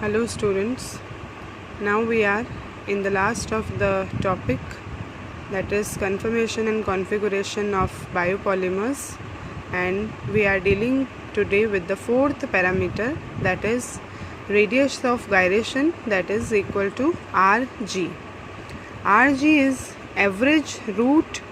Hello students, now we are in the last of the topic, that is conformation and configuration of biopolymers, and we are dealing today with the fourth parameter, that is radius of gyration, that is equal to Rg. Rg is average root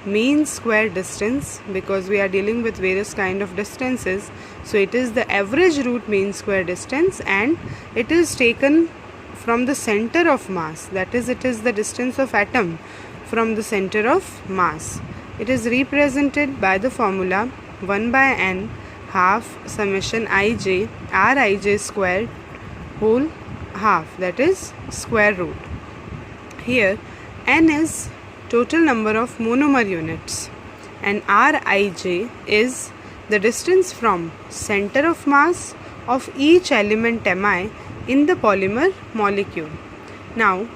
mean square distance, because we are dealing with various kind of distances, so it is the average root mean square distance, and it is taken from the center of mass, that is, it is the distance of atom from the center of mass. It is represented by the formula 1 by n half summation ij Rij squared whole half, that is square root. Here n is total number of monomer units and Rij is the distance from center of mass of each element Mi in the polymer molecule. Now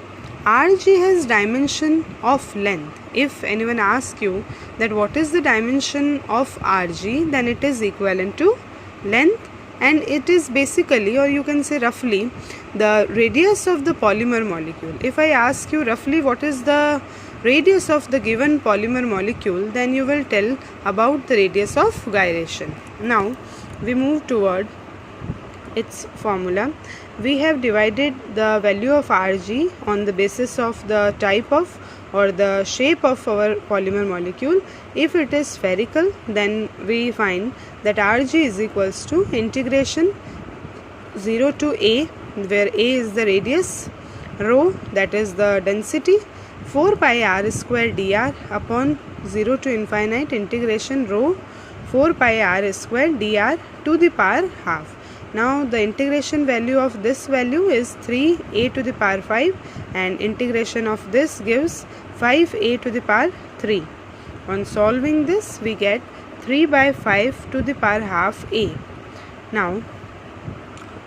Rg has dimension of length. If anyone asks you that what is the dimension of Rg, then it is equivalent to length, and it is basically, or you can say roughly, the radius of the polymer molecule. If I ask you roughly what is the radius of the given polymer molecule, then you will tell about the radius of gyration. Now we move toward its formula. We have divided the value of Rg on the basis of the type of or the shape of our polymer molecule. If it is spherical, then we find that Rg is equals to integration 0 to a, where a is the radius, rho, that is the density, 4 pi r square dr upon 0 to infinite integration rho 4 pi r square dr to the power half. Now the integration value of this value is 3a to the power 5, and integration of this gives 5a to the power 3. On solving this, we get 3 by 5 to the power half a. Now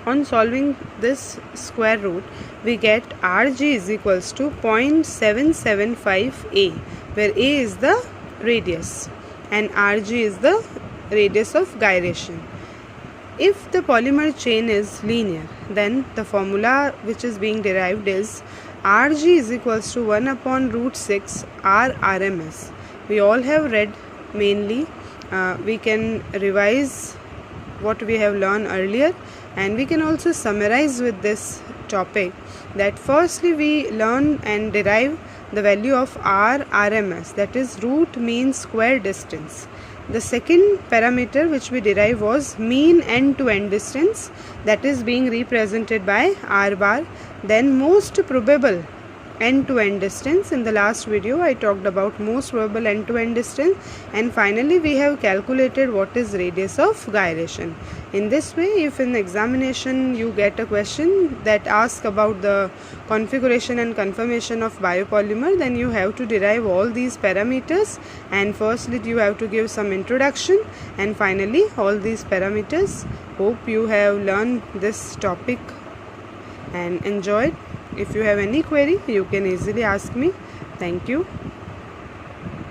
on solving this square root, we get Rg is equals to 0.775 a, where a is the radius and Rg is the radius of gyration. If the polymer chain is linear, then the formula which is being derived is Rg is equals to 1 upon root 6 R RMS. We all have read mainly. We can revise what we have learned earlier, and we can also summarize with this topic that firstly we learn and derive the value of R RMS, that is root mean square distance. The second parameter which we derive was mean end to end distance, that is being represented by R bar. Then most probable end to end distance. In the last video I talked about most probable end to end distance, and finally we have calculated what is radius of gyration. In this way, if in examination you get a question that asks about the configuration and conformation of biopolymer, then you have to derive all these parameters, and firstly you have to give some introduction, and finally all these parameters. Hope you have learned this topic and enjoyed. If you have any query, you can easily ask me. Thank you.